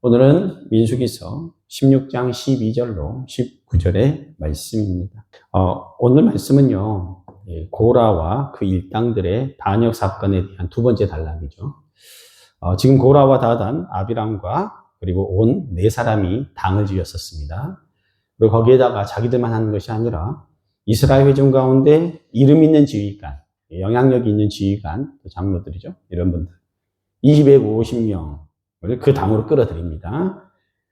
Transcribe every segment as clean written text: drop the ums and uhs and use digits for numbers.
오늘은 민수기서 16장 12절로 19절의 말씀입니다. 오늘 말씀은요, 고라와 그 일당들의 반역 사건에 대한 두 번째 단락이죠. 지금 고라와 다단, 아비람과 그리고 온 네 사람이 당을 지었었습니다. 그리고 거기에다가 자기들만 하는 것이 아니라 이스라엘 회중 가운데 이름 있는 지휘관, 영향력이 있는 지휘관, 장로들이죠. 이런 분들. 250명을 그 당으로 끌어들입니다.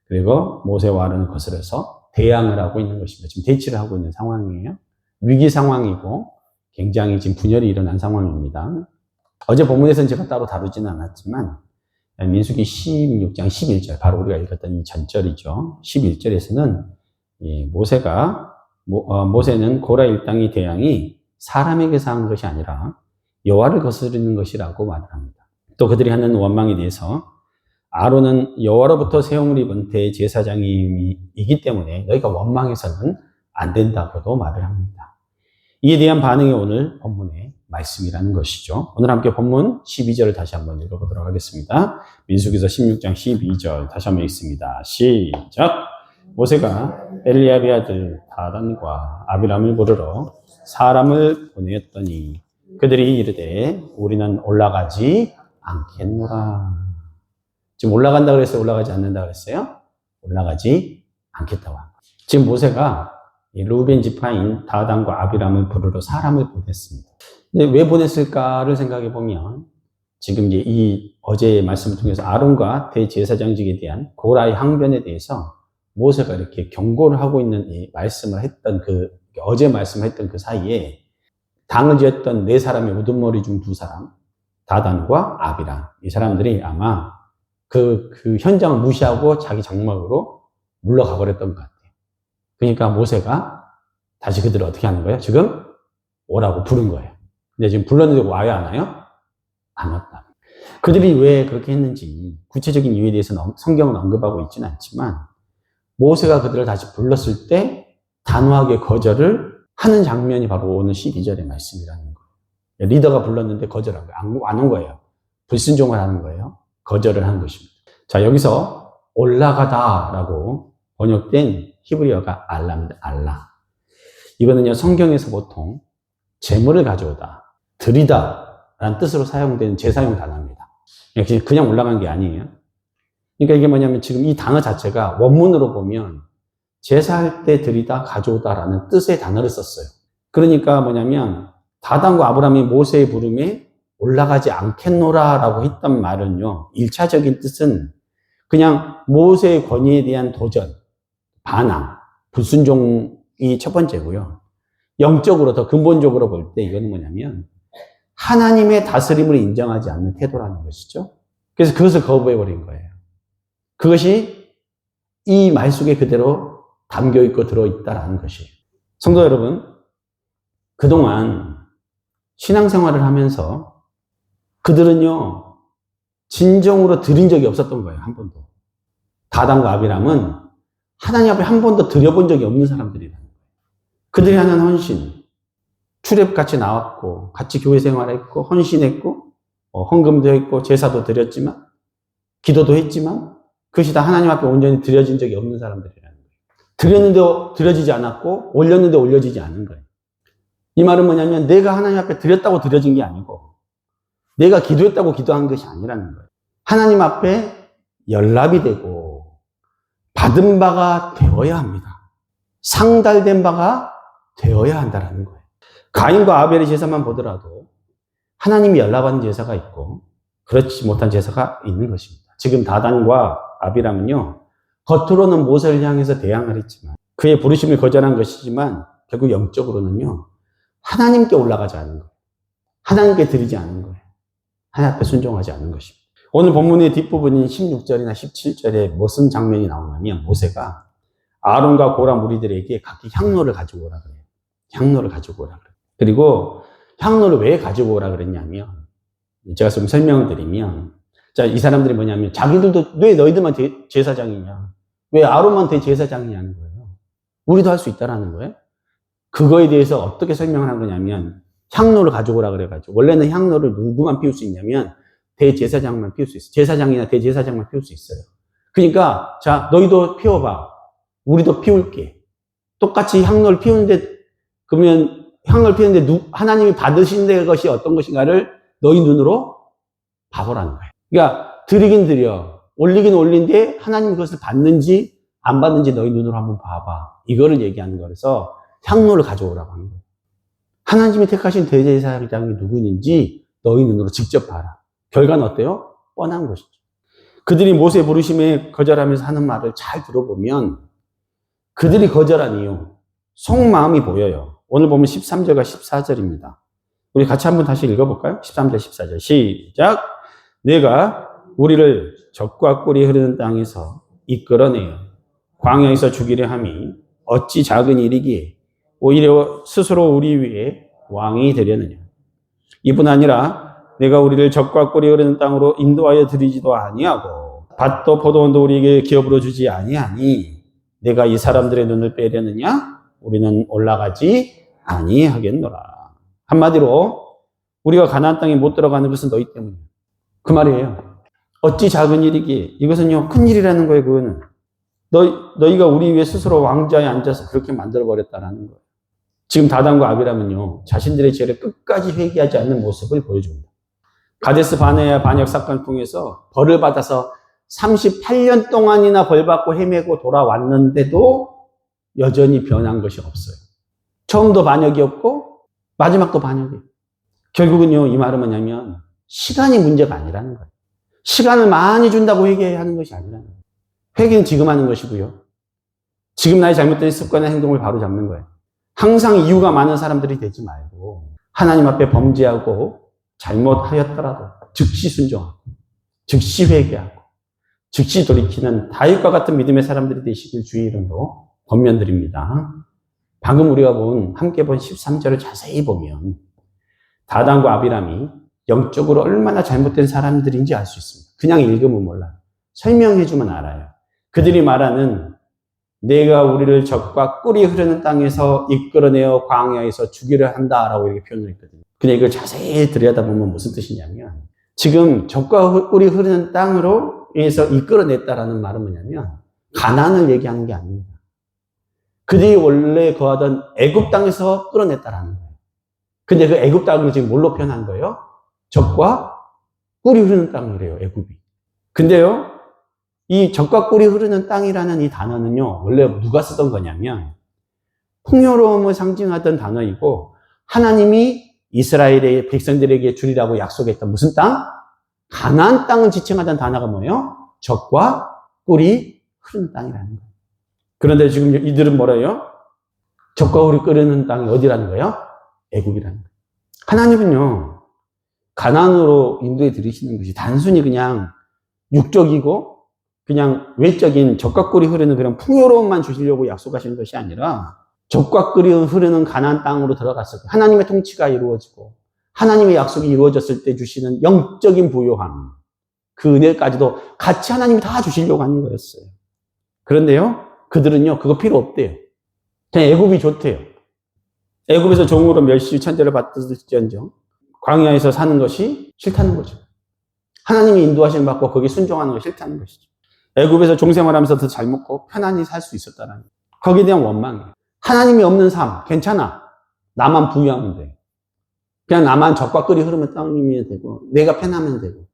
그리고 모세와 아론을 거슬러서 대항을 하고 있는 것입니다. 지금 대치를 하고 있는 상황이에요. 위기 상황이고 굉장히 지금 분열이 일어난 상황입니다. 어제 본문에서는 제가 따로 다루지는 않았지만 민수기 16장 11절, 바로 우리가 읽었던 이 전절이죠. 11절에서는 모세는 고라 일당의 대항이 사람에게서 한 것이 아니라 여호와를 거스르는 것이라고 말을 합니다. 또 그들이 하는 원망에 대해서 아론은 여호와로부터 세움을 입은 대제사장이기 때문에 너희가 원망해서는 안 된다고도 말을 합니다. 이에 대한 반응이 오늘 본문의 말씀이라는 것이죠. 오늘 함께 본문 12절을 다시 한번 읽어보도록 하겠습니다. 민수기서 16장 12절 다시 한번 읽습니다. 시작! 모세가 엘리압의 아들 다단과 아비람을 부르러 사람을 보내었더니 그들이 이르되 우리는 올라가지 않겠노라. 지금 올라간다 그랬어요? 올라가지 않는다 그랬어요? 올라가지 않겠다고 한 거예요. 지금 모세가 루벤 지파인 다단과 아비람을 부르러 사람을 보냈습니다. 근데 왜 보냈을까를 생각해 보면 지금 이제 이 어제의 말씀을 통해서 아론과 대제사장직에 대한 고라의 항변에 대해서 모세가 이렇게 경고를 하고 있는 이 말씀을 했던 어제 말씀을 했던 그 사이에 당을 지었던 네 사람의 우두머리 중 두 사람, 다단과 아비람, 이 사람들이 아마 그 현장을 무시하고 자기 장막으로 물러가 버렸던 것 같아요. 그러니까 모세가 다시 그들을 어떻게 하는 거예요? 지금 오라고 부른 거예요. 근데 지금 불렀는데 와요, 안 와요? 안 왔다. 그들이 왜 그렇게 했는지 구체적인 이유에 대해서는 성경은 언급하고 있지는 않지만 모세가 그들을 다시 불렀을 때 단호하게 거절을 하는 장면이 바로 오늘 12절의 말씀이라는 거예요. 리더가 불렀는데 거절한 거예요. 안 온 거예요. 불순종을 하는 거예요. 거절을 한 것입니다. 자, 여기서 올라가다라고 번역된 히브리어가 알라입니다. 알라. 이거는요, 성경에서 보통 재물을 가져오다, 드리다 라는 뜻으로 사용되는 재사용 단어입니다. 그냥 올라간 게 아니에요. 그러니까 이게 뭐냐면 지금 이 단어 자체가 원문으로 보면 제사할 때 드리다, 가져오다라는 뜻의 단어를 썼어요. 그러니까 뭐냐면 다단과 아브람이 모세의 부름에 올라가지 않겠노라라고 했던 말은요, 1차적인 뜻은 그냥 모세의 권위에 대한 도전, 반항, 불순종이 첫 번째고요. 영적으로 더 근본적으로 볼 때 이거는 뭐냐면 하나님의 다스림을 인정하지 않는 태도라는 것이죠. 그래서 그것을 거부해버린 거예요. 그것이 이 말 속에 그대로 담겨있고 들어있다라는 것이에요. 성도 여러분, 그동안 신앙생활을 하면서 그들은요, 진정으로 드린 적이 없었던 거예요, 한 번도. 다단과 아비람은 하나님 앞에 한 번도 드려본 적이 없는 사람들이라는 거예요. 그들이 하는 헌신, 출애굽같이 나왔고, 같이 교회 생활했고, 헌신했고, 헌금도 했고, 제사도 드렸지만, 기도도 했지만, 그것이 다 하나님 앞에 온전히 드려진 적이 없는 사람들이라는 거예요. 드렸는데 드려지지 않았고, 올렸는데 올려지지 않은 거예요. 이 말은 뭐냐면 내가 하나님 앞에 드렸다고 드려진 게 아니고 내가 기도했다고 기도한 것이 아니라는 거예요. 하나님 앞에 연락이 되고 받은 바가 되어야 합니다. 상달된 바가 되어야 한다는 거예요. 가인과 아벨의 제사만 보더라도 하나님이 연락받은 제사가 있고 그렇지 못한 제사가 있는 것입니다. 지금 다단과 아비람은요, 겉으로는 모세를 향해서 대항을 했지만 그의 부르심을 거절한 것이지만 결국 영적으로는요, 하나님께 올라가지 않은 거예요. 하나님께 드리지 않은 거예요. 하나님 앞에 순종하지 않는 것입니다. 오늘 본문의 뒷부분인 16절이나 17절에 무슨 장면이 나오냐면 모세가 아론과 고라 무리들에게 각기 향로를 가지고 오라 그래요. 향로를 가지고 오라 그래요. 그리고 향로를 왜 가지고 오라 그랬냐면 제가 좀 설명을 드리면 자, 이 사람들이 뭐냐면 자기들도 왜 너희들만 제사장이냐? 왜 아론만 대제사장이냐는 거예요. 우리도 할 수 있다라는 거예요. 그거에 대해서 어떻게 설명을 한 거냐면 향로를 가져오라 그래가지고 원래는 향로를 누구만 피울 수 있냐면 대제사장만 피울 수 있어요. 제사장이나 대제사장만 피울 수 있어요. 그러니까 자 너희도 피워봐. 우리도 피울게. 똑같이 향로를 피우는데 그러면 향로를 피우는데 하나님이 받으신 것이 어떤 것인가를 너희 눈으로 봐보라는 거예요. 그러니까 드리긴 드려. 올리긴 올린데 하나님이 그것을 받는지 안 받는지 너희 눈으로 한번 봐봐. 이거를 얘기하는 거라서 향로를 가져오라고 하는 거예요. 하나님이 택하신 대제사장이 누구인지 너희 눈으로 직접 봐라. 결과는 어때요? 뻔한 것이죠. 그들이 모세 부르심에 거절하면서 하는 말을 잘 들어보면 그들이 거절한 이유, 속마음이 보여요. 오늘 보면 13절과 14절입니다. 우리 같이 한번 다시 읽어볼까요? 13절, 14절. 시작. 내가 우리를 적과 꿀이 흐르는 땅에서 이끌어내어 광야에서 죽이려 함이 어찌 작은 일이기에 오히려 스스로 우리 위에 왕이 되려느냐. 이뿐 아니라 내가 우리를 적과 꿀이 흐르는 땅으로 인도하여 드리지도 아니하고 밭도 포도원도 우리에게 기업으로 주지 아니하니 내가 이 사람들의 눈을 빼려느냐? 우리는 올라가지 아니하겠노라. 한마디로 우리가 가나안 땅에 못 들어가는 것은 너희 때문이야. 그 말이에요. 어찌 작은 일이기에. 이것은요 큰 일이라는 거예요. 그거는 너희가 우리 위에 스스로 왕좌에 앉아서 그렇게 만들어버렸다라는 거예요. 지금 다단과 아비람은요 자신들의 죄를 끝까지 회개하지 않는 모습을 보여줍니다. 가데스 바네아 반역 사건을 통해서 벌을 받아서 38년 동안이나 벌 받고 헤매고 돌아왔는데도 여전히 변한 것이 없어요. 처음도 반역이었고 마지막도 반역이에요. 결국은요 이 말은 뭐냐면 시간이 문제가 아니라는 거예요. 시간을 많이 준다고 회개하는 것이 아니라는 거예요. 회개는 지금 하는 것이고요. 지금 나의 잘못된 습관과 행동을 바로잡는 거예요. 항상 이유가 많은 사람들이 되지 말고 하나님 앞에 범죄하고 잘못하였더라도 즉시 순종하고 즉시 회개하고 즉시 돌이키는 다윗과 같은 믿음의 사람들이 되시길 주의 이름으로 권면드립니다. 방금 우리가 함께 본 13절을 자세히 보면 다단과 아비람이 영적으로 얼마나 잘못된 사람들인지 알 수 있습니다. 그냥 읽으면 몰라요. 설명해주면 알아요. 그들이 말하는 내가 우리를 적과 꿀이 흐르는 땅에서 이끌어내어 광야에서 죽이려 한다라고 이렇게 표현을 했거든요. 근데 이걸 자세히 들여다보면 무슨 뜻이냐면 지금 적과 꿀이 흐르는 땅으로 해서 이끌어냈다라는 말은 뭐냐면 가나안을 얘기하는 게 아닙니다. 그들이 원래 거하던 애굽 땅에서 끌어냈다라는 거예요. 근데 그 애굽 땅을 지금 뭘로 표현한 거예요? 적과 꿀이 흐르는 땅이래요, 애굽이. 근데요, 이 적과 꿀이 흐르는 땅이라는 이 단어는요, 원래 누가 쓰던 거냐면 풍요로움을 상징하던 단어이고 하나님이 이스라엘의 백성들에게 주리라고 약속했던 무슨 땅? 가나안 땅을 지칭하던 단어가 뭐예요? 적과 꿀이 흐르는 땅이라는 거예요. 그런데 지금 이들은 뭐래요? 적과 꿀이 흐르는 땅이 어디라는 거예요? 애굽이라는 거예요. 하나님은요, 가나안으로 인도해 들이시는 것이 단순히 그냥 육적이고 그냥 외적인 적과 꿀이 흐르는 그런 풍요로움만 주시려고 약속하시는 것이 아니라 적과 꿀이 흐르는 가나안 땅으로 들어갔을 때 하나님의 통치가 이루어지고 하나님의 약속이 이루어졌을 때 주시는 영적인 부요함, 그 은혜까지도 같이 하나님이 다 주시려고 하는 거였어요. 그런데요, 그들은요, 그거 필요 없대요. 그냥 애굽이 좋대요. 애굽에서 종으로 멸시 천대를 받을지언정 광야에서 사는 것이 싫다는 거죠. 하나님이 인도하심을 받고 거기에 순종하는 것이 싫다는 것이죠. 애굽에서 종생활하면서 더 잘 먹고 편안히 살 수 있었다는 거예요. 거기에 대한 원망이에요. 하나님이 없는 삶 괜찮아. 나만 부유하면 돼. 그냥 나만 적과 꿀이 흐르면 땅이면 되고 내가 편하면 되고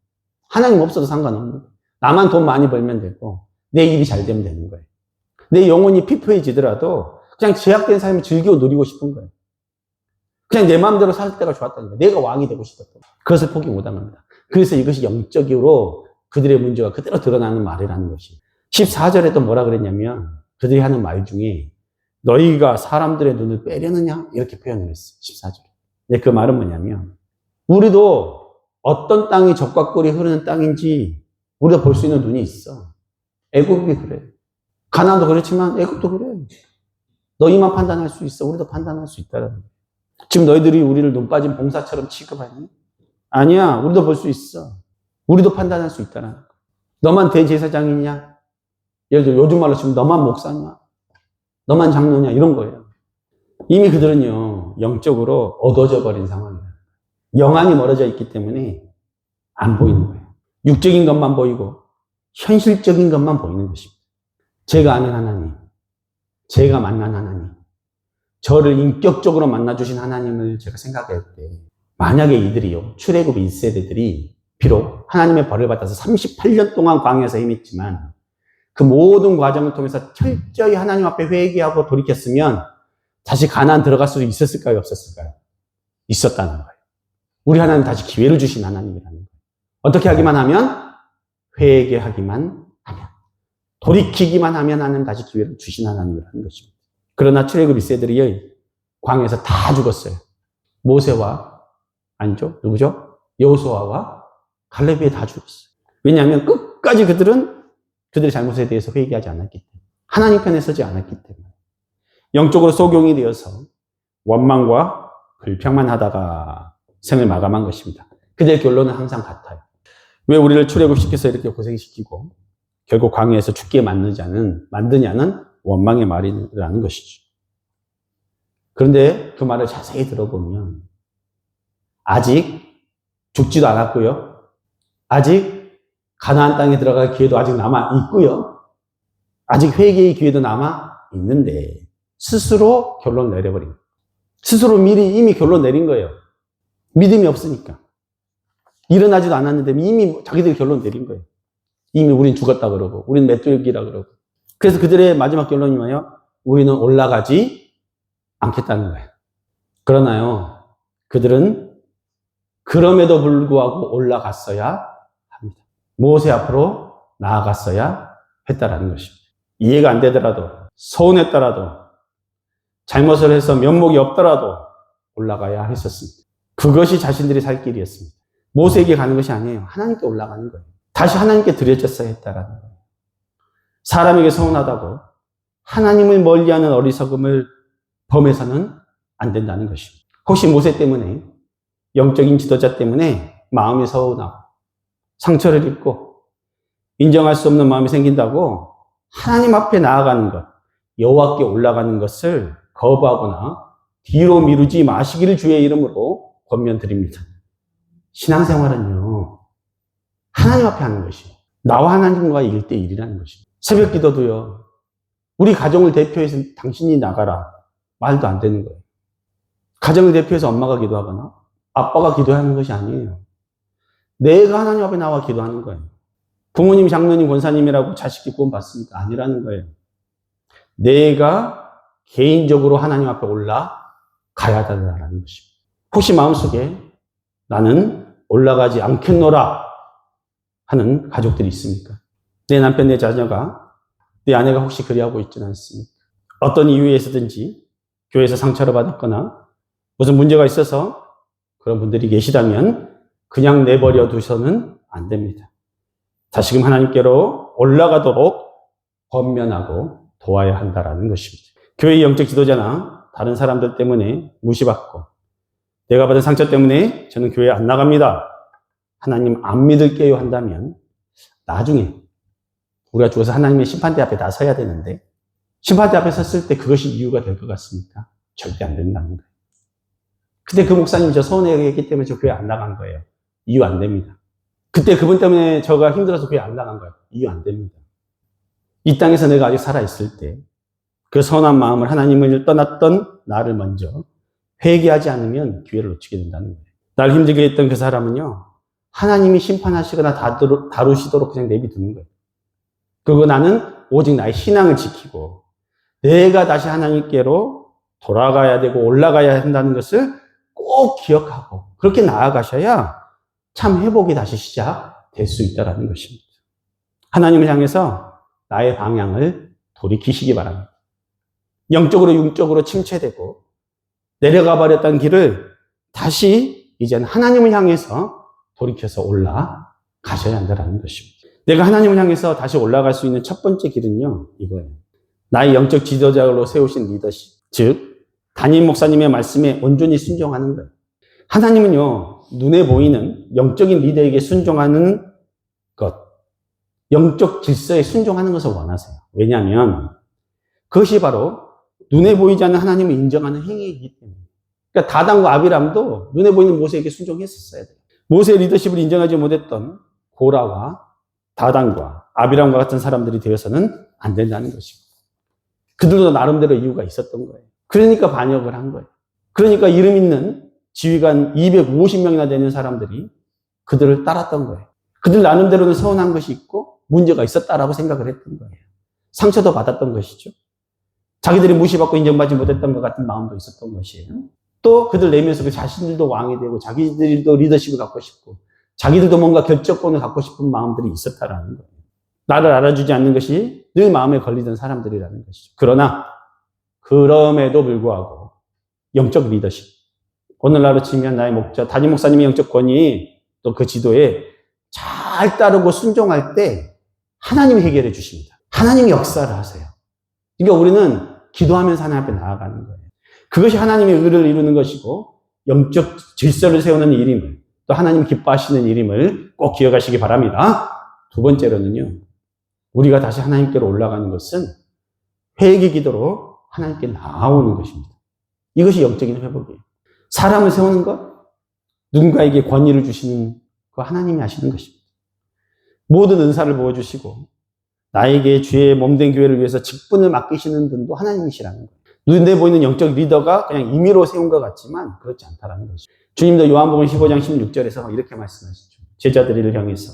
하나님 없어도 상관없는 거예요. 나만 돈 많이 벌면 되고 내 일이 잘 되면 되는 거예요. 내 영혼이 피폐해지더라도 그냥 제약된 삶을 즐기고 누리고 싶은 거예요. 그냥 내 마음대로 살 때가 좋았다는 거예요. 내가 왕이 되고 싶었던 거예요. 그것을 포기 못한 겁니다. 그래서 이것이 영적으로 그들의 문제가 그대로 드러나는 말이라는 것이. 14절에 또 뭐라 그랬냐면 그들이 하는 말 중에 너희가 사람들의 눈을 빼려느냐? 이렇게 표현을 했어요. 14절에. 근데 그 말은 뭐냐면 우리도 어떤 땅이 적과 꿀이 흐르는 땅인지 우리가 볼 수 있는 눈이 있어. 애굽이 그래. 가나안도 그렇지만 애굽도 그래. 너희만 판단할 수 있어. 우리도 판단할 수 있다는 거예요. 지금 너희들이 우리를 눈 빠진 봉사처럼 취급하니? 아니야. 우리도 볼 수 있어. 우리도 판단할 수 있다는 거예요. 너만 대제사장이냐? 예를 들어 요즘 말로 치면 너만 목사냐? 너만 장로냐? 이런 거예요. 이미 그들은요, 영적으로 어두워져 버린 상황이에요. 영안이 멀어져 있기 때문에 안 보이는 거예요. 육적인 것만 보이고 현실적인 것만 보이는 것입니다. 제가 아는 하나님, 제가 만난 하나님, 저를 인격적으로 만나주신 하나님을 제가 생각할 때, 만약에 이들이요, 출애굽 1세대들이 비록 하나님의 벌을 받아서 38년 동안 광야에서 헤맸지만 그 모든 과정을 통해서 철저히 하나님 앞에 회개하고 돌이켰으면 다시 가나안 들어갈 수 있었을까요? 없었을까요? 있었다는 거예요. 우리 하나님 다시 기회를 주신 하나님이라는 거예요. 어떻게 하기만 하면? 회개하기만 하면. 돌이키기만 하면 하나님 다시 기회를 주신 하나님이라는 것입니다. 그러나 출애굽 1세들이 광야에서 다 죽었어요. 모세와, 아니죠? 누구죠? 여호수아와 갈렙이 다 죽었어요. 왜냐하면 끝까지 그들의 잘못에 대해서 회개하지 않았기 때문에, 하나님 편에 서지 않았기 때문에, 영적으로 소경이 되어서 원망과 불평만 하다가 생을 마감한 것입니다. 그들의 결론은 항상 같아요. 왜 우리를 출애굽시켜서 이렇게 고생시키고 결국 광야에서 죽게 만드냐는 원망의 말이라는 것이죠. 그런데 그 말을 자세히 들어보면 아직 죽지도 않았고요. 아직 가나안 땅에 들어갈 기회도 아직 남아 있고요. 아직 회개의 기회도 남아 있는데 스스로 결론 내려버린 거예요. 스스로 미리 이미 결론 내린 거예요. 믿음이 없으니까. 일어나지도 않았는데 이미 자기들이 결론 내린 거예요. 이미 우린 죽었다 그러고 우린 메뚜기라 그러고. 그래서 그들의 마지막 결론이 뭐예요? 우리는 올라가지 않겠다는 거예요. 그러나요, 그들은 그럼에도 불구하고 올라갔어야 합니다. 모세 앞으로 나아갔어야 했다라는 것입니다. 이해가 안 되더라도, 서운했더라도, 잘못을 해서 면목이 없더라도 올라가야 했었습니다. 그것이 자신들이 살 길이었습니다. 모세에게 가는 것이 아니에요. 하나님께 올라가는 거예요. 다시 하나님께 드려졌어야 했다라는 거예요. 사람에게 서운하다고 하나님을 멀리하는 어리석음을 범해서는 안 된다는 것입니다. 혹시 모세 때문에, 영적인 지도자 때문에 마음이 서운하고 상처를 입고 인정할 수 없는 마음이 생긴다고 하나님 앞에 나아가는 것, 여호와께 올라가는 것을 거부하거나 뒤로 미루지 마시기를 주의 이름으로 권면드립니다. 신앙생활은요, 하나님 앞에 하는 것이에요. 나와 하나님과의 1대1이라는 것입니다. 새벽 기도도요, 우리 가정을 대표해서 당신이 나가라. 말도 안 되는 거예요. 가정을 대표해서 엄마가 기도하거나 아빠가 기도하는 것이 아니에요. 내가 하나님 앞에 나와 기도하는 거예요. 부모님, 장로님, 권사님이라고 자식이 구원 받습니까? 아니라는 거예요. 내가 개인적으로 하나님 앞에 올라가야 된다는 것입니다. 혹시 마음속에 나는 올라가지 않겠노라 하는 가족들이 있습니까? 내 남편, 내 자녀가, 내 아내가 혹시 그리하고 있지는 않습니까? 어떤 이유에서든지 교회에서 상처를 받았거나 무슨 문제가 있어서 그런 분들이 계시다면 그냥 내버려 두서는 안 됩니다. 다시금 하나님께로 올라가도록 권면하고 도와야 한다는 것입니다. 교회의 영적 지도자나 다른 사람들 때문에 무시받고 내가 받은 상처 때문에 저는 교회 안 나갑니다. 하나님 안 믿을게요 한다면 나중에 우리가 죽어서 하나님의 심판대 앞에 다 서야 되는데 심판대 앞에 섰을 때 그것이 이유가 될 것 같습니까? 절대 안 된다는 거예요. 그때 그 목사님이 저 서운해했기 때문에 저 교회 안 나간 거예요. 이유 안 됩니다. 그때 그분 때문에 저가 힘들어서 교회 안 나간 거예요. 이유 안 됩니다. 이 땅에서 내가 아직 살아있을 때 그 선한 마음을 하나님을 떠났던 나를 먼저 회개하지 않으면 기회를 놓치게 된다는 거예요. 날 힘들게 했던 그 사람은요, 하나님이 심판하시거나 다루시도록 그냥 내비두는 거예요. 그리고 나는 오직 나의 신앙을 지키고 내가 다시 하나님께로 돌아가야 되고 올라가야 한다는 것을 꼭 기억하고 그렇게 나아가셔야 참 회복이 다시 시작될 수 있다는 것입니다. 하나님을 향해서 나의 방향을 돌이키시기 바랍니다. 영적으로 육적으로 침체되고 내려가 버렸던 길을 다시 이제는 하나님을 향해서 돌이켜서 올라가셔야 한다는 것입니다. 내가 하나님을 향해서 다시 올라갈 수 있는 첫 번째 길은요, 이거예요. 나의 영적 지도자로 세우신 리더십, 즉 담임 목사님의 말씀에 온전히 순종하는 거예요. 하나님은요, 눈에 보이는 영적인 리더에게 순종하는 것, 영적 질서에 순종하는 것을 원하세요. 왜냐하면 그것이 바로 눈에 보이지 않는 하나님을 인정하는 행위이기 때문에. 그러니까 다단과 아비람도 눈에 보이는 모세에게 순종했었어야 돼요. 모세의 리더십을 인정하지 못했던 고라와 다단과 아비람과 같은 사람들이 되어서는 안 된다는 것이고, 그들도 나름대로 이유가 있었던 거예요. 그러니까 반역을 한 거예요. 그러니까 이름 있는 지휘관 250명이나 되는 사람들이 그들을 따랐던 거예요. 그들 나름대로는 서운한 것이 있고 문제가 있었다라고 생각을 했던 거예요. 상처도 받았던 것이죠. 자기들이 무시받고 인정받지 못했던 것 같은 마음도 있었던 것이에요. 또 그들 내면서 그 자신들도 왕이 되고 자기들도 리더십을 갖고 싶고 자기들도 뭔가 결정권을 갖고 싶은 마음들이 있었다라는 거예요. 나를 알아주지 않는 것이 늘 마음에 걸리던 사람들이라는 것이죠. 그러나 그럼에도 불구하고 영적 리더십, 오늘날로 치면 나의 목자, 담임 목사님의 영적 권위, 또 그 지도에 잘 따르고 순종할 때 하나님이 해결해 주십니다. 하나님이 역사를 하세요. 그러니까 우리는 기도하면서 하나님 앞에 나아가는 거예요. 그것이 하나님의 의를 이루는 것이고 영적 질서를 세우는 일임을, 또 하나님이 기뻐하시는 일임을 꼭 기억하시기 바랍니다. 두 번째로는요, 우리가 다시 하나님께로 올라가는 것은 회개 기도로 하나님께 나아오는 것입니다. 이것이 영적인 회복이에요. 사람을 세우는 것, 누군가에게 권위를 주시는 그 하나님이 하시는 것입니다. 모든 은사를 부어주시고 나에게 주의 몸된 교회를 위해서 직분을 맡기시는 분도 하나님이시라는 거예요. 눈에 보이는 영적 리더가 그냥 임의로 세운 것 같지만 그렇지 않다는 거죠. 주님도 요한복음 15장 16절에서 이렇게 말씀하시죠. 제자들을 향해서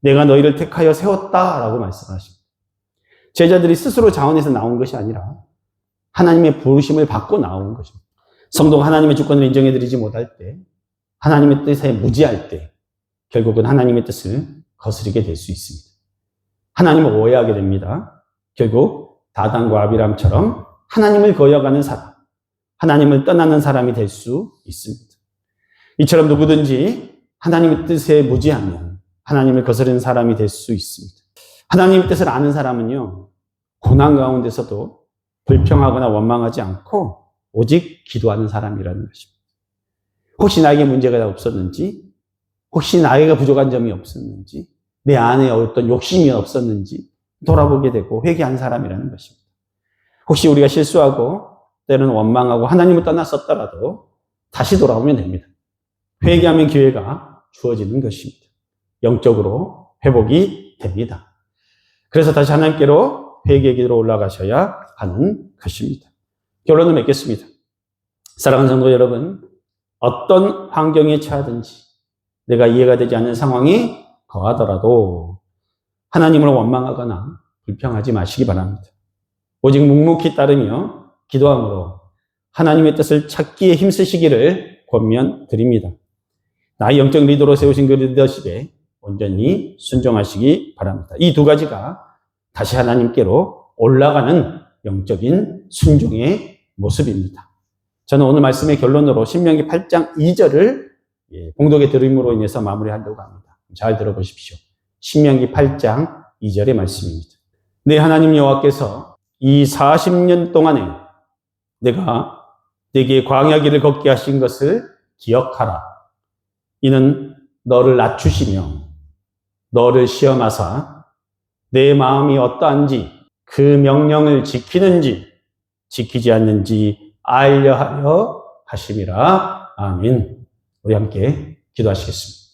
내가 너희를 택하여 세웠다라고 말씀하십니다. 제자들이 스스로 자원해서 나온 것이 아니라 하나님의 부르심을 받고 나온 것입니다. 성도가 하나님의 주권을 인정해드리지 못할 때, 하나님의 뜻에 무지할 때 결국은 하나님의 뜻을 거스르게 될 수 있습니다. 하나님을 오해하게 됩니다. 결국 다단과 아비람처럼 하나님을 거역하는 사람, 하나님을 떠나는 사람이 될 수 있습니다. 이처럼 누구든지 하나님의 뜻에 무지하면 하나님을 거스르는 사람이 될 수 있습니다. 하나님의 뜻을 아는 사람은요, 고난 가운데서도 불평하거나 원망하지 않고 오직 기도하는 사람이라는 것입니다. 혹시 나에게 문제가 없었는지, 혹시 나에게 부족한 점이 없었는지, 내 안에 어떤 욕심이 없었는지 돌아보게 되고 회개한 사람이라는 것입니다. 혹시 우리가 실수하고 때로는 원망하고 하나님을 떠났었더라도 다시 돌아오면 됩니다. 회개하면 기회가 주어지는 것입니다. 영적으로 회복이 됩니다. 그래서 다시 하나님께로 회개의 길로 올라가셔야 하는 것입니다. 결론을 맺겠습니다. 사랑하는 성도 여러분, 어떤 환경에 처하든지 내가 이해가 되지 않는 상황이 거하더라도 하나님을 원망하거나 불평하지 마시기 바랍니다. 오직 묵묵히 따르며 기도함으로 하나님의 뜻을 찾기에 힘쓰시기를 권면드립니다. 나의 영적 리더로 세우신 그 리더십에 온전히 순종하시기 바랍니다. 이 두 가지가 다시 하나님께로 올라가는 영적인 순종의 모습입니다. 저는 오늘 말씀의 결론으로 신명기 8장 2절을 봉독에 들음으로 인해서 마무리하려고 합니다. 잘 들어보십시오. 신명기 8장 2절의 말씀입니다. 내 하나님 여호와께서 이 40년 동안에 내가 내게 광야 길을 걷게 하신 것을 기억하라. 이는 너를 낮추시며 너를 시험하사 내 마음이 어떠한지 그 명령을 지키는지 지키지 않는지 알려 하려 하심이라. 아멘. 우리 함께 기도하시겠습니다.